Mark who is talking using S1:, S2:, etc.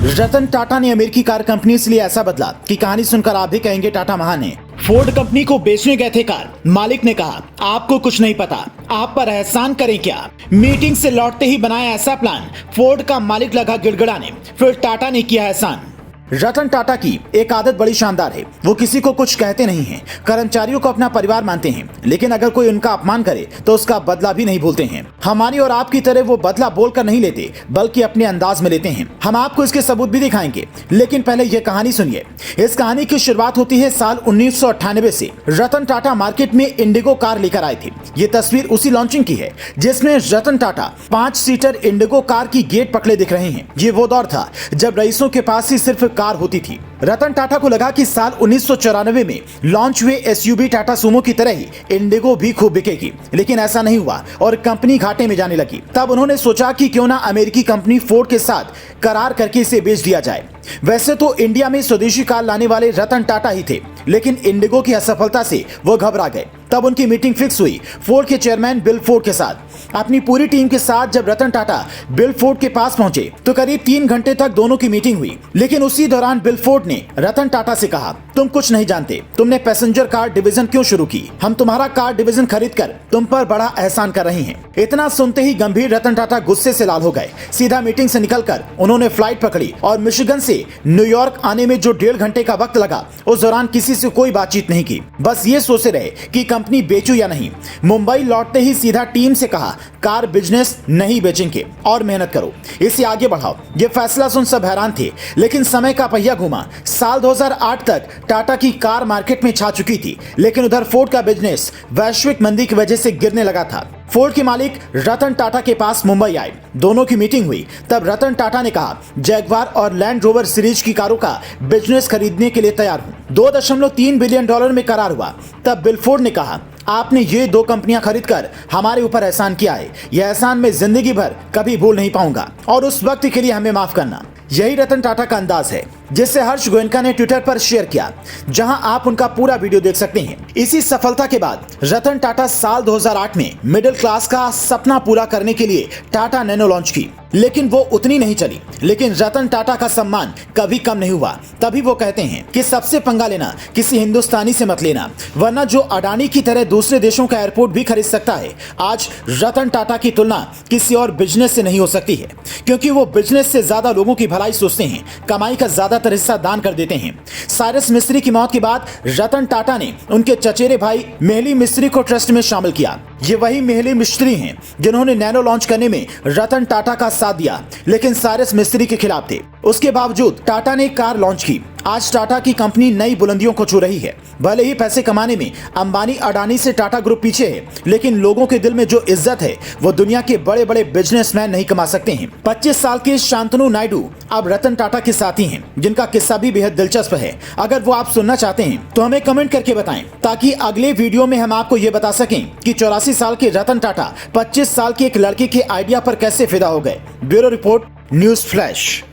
S1: रतन टाटा ने अमेरिकी car company से लिए ऐसा बदला कि कहानी सुनकर आप भी कहेंगे टाटा महान है। फोर्ड कंपनी को बेचने गए थे कार, मालिक ने कहा आपको कुछ नहीं पता, आप पर एहसान करें क्या। मीटिंग से लौटते ही बनाया ऐसा प्लान, फोर्ड का मालिक लगा गिड़गिड़ाने, फिर टाटा ने किया एहसान। रतन टाटा की एक आदत बड़ी शानदार है, वो किसी को कुछ कहते नहीं हैं, कर्मचारियों को अपना परिवार मानते हैं, लेकिन अगर कोई उनका अपमान करे तो उसका बदला भी नहीं भूलते हैं। हमारी और आपकी तरह वो बदला बोलकर नहीं लेते, बल्कि अपने अंदाज में लेते हैं। हम आपको इसके सबूत भी दिखाएंगे, लेकिन पहले ये कहानी सुनिए। इस कहानी की शुरुआत होती है साल 1998 से। रतन टाटा मार्केट में इंडिगो कार लेकर आए थे। ये तस्वीर उसी लॉन्चिंग की है जिसमें Ratan Tata 5 seater Indigo car की गेट पकड़े दिख रहे हैं। ये वो दौर था जब रईसों के पास ही सिर्फ कार होती थी। रतन टाटा को लगा कि साल 1994 में लॉन्च हुए एसयूवी टाटा सुमो की तरह ही इंडिगो भी खूब बिकेगी, लेकिन ऐसा नहीं हुआ और कंपनी घाटे में जाने लगी। तब उन्होंने सोचा कि क्यों ना अमेरिकी कंपनी फोर्ड के साथ करार करके इसे बेच दिया जाए। वैसे तो इंडिया में स्वदेशी कार लाने वाले रतन टाटा ही थे, लेकिन इंडिगो की असफलता से वो घबरा गए। तब उनकी मीटिंग फिक्स हुई फोर्ड के चेयरमैन बिल फोर्ड के साथ। अपनी पूरी टीम के साथ जब रतन टाटा बिल फोर्ड के पास पहुंचे तो करीब 3 घंटे तक दोनों की मीटिंग हुई, लेकिन उसी दौरान बिल फोर्ड ने रतन टाटा से कहा तुम कुछ नहीं जानते, तुमने पैसेंजर कार डिवीजन क्यों शुरू की? हम तुम्हारा कार डिवीजन खरीद कर तुम पर बड़ा एहसान कर रहे हैं। इतना सुनते ही गंभीर रतन टाटा गुस्से से लाल हो गए। सीधा मीटिंग से निकलकर उन्होंने फ्लाइट पकड़ी और मिशिगन से न्यूयॉर्क आने में जो 1.5 घंटे का वक्त लगा, उस दौरान किसी से कोई बातचीत नहीं की। बस ये सोचते रहे कि कंपनी बेचूं या नहीं। मुंबई लौटते ही सीधा टीम से कहा कार बिजनेस नहीं बेचेंगे और मेहनत करो, इसे आगे बढ़ाओ। ये फैसला सुन सब हैरान थे, लेकिन समय का पहिया घूमा। साल 2008 तक टाटा की कार मार्केट में छा चुकी थी, लेकिन उधर फोर्ड का बिजनेस वैश्विक मंदी की वजह से गिरने लगा था। फोर्ड के मालिक रतन टाटा के पास मुंबई आए, दोनों की मीटिंग हुई। तब रतन टाटा ने कहा जैगवार और लैंड रोवर सीरीज की कारों का बिजनेस खरीदने के लिए तैयार हूं। $2.3 बिलियन में करार हुआ। तब बिल फोर्ड ने कहा आपने ये 2 कंपनियां खरीदकर हमारे ऊपर एहसान किया है, यह एहसान मैं जिंदगी भर कभी भूल नहीं पाऊंगा और उस वक्त के लिए हमें माफ करना। यही रतन टाटा का अंदाज है, जिसे हर्ष गोयनका ने ट्विटर पर शेयर किया, जहां आप उनका पूरा वीडियो देख सकते हैं। इसी सफलता के बाद रतन टाटा साल 2008 में मिडिल क्लास का सपना पूरा करने के लिए टाटा नैनो लॉन्च की, लेकिन वो उतनी नहीं चली। लेकिन रतन टाटा का सम्मान कभी कम नहीं हुआ। तभी वो कहते हैं कि सबसे पंगा लेना किसी हिंदुस्तानी से मत लेना, वरना जो अडानी की तरह दूसरे देशों का एयरपोर्ट भी खरीद सकता है, आज रतन टाटा की तुलना किसी और बिजनेस से नहीं हो सकती है, क्योंकि वो बिजनेस से ज्यादा लोगों की भलाई सोचते हैं, कमाई का ज्यादातर हिस्सा दान कर देते हैं। साइरस मिस्त्री की मौत के बाद रतन टाटा ने उनके चचेरे भाई मेहली मिस्त्री को ट्रस्ट में शामिल किया। ये वही मेहली मिस्त्री हैं जिन्होंने नैनो लॉन्च करने में रतन टाटा का साथ दिया, लेकिन साइरस मिस्त्री के खिलाफ थे। उसके बावजूद टाटा ने कार लॉन्च की। आज टाटा की कंपनी नई बुलंदियों को छू रही है। भले ही पैसे कमाने में अंबानी अडानी से टाटा ग्रुप पीछे है, लेकिन लोगों के दिल में जो इज्जत है वो दुनिया के बड़े बड़े बिजनेसमैन नहीं कमा सकते हैं। 25 साल के शांतनु नायडू अब रतन टाटा के साथी हैं, जिनका किस्सा भी बेहद दिलचस्प है। अगर वो आप सुनना चाहते हैं तो हमें कमेंट करके बताएं, ताकि अगले वीडियो में हम आपको ये बता सकें कि 84 साल के रतन टाटा 25 साल के एक लड़के के आइडिया पर कैसे फिदा हो गए। Bureau report, news flash.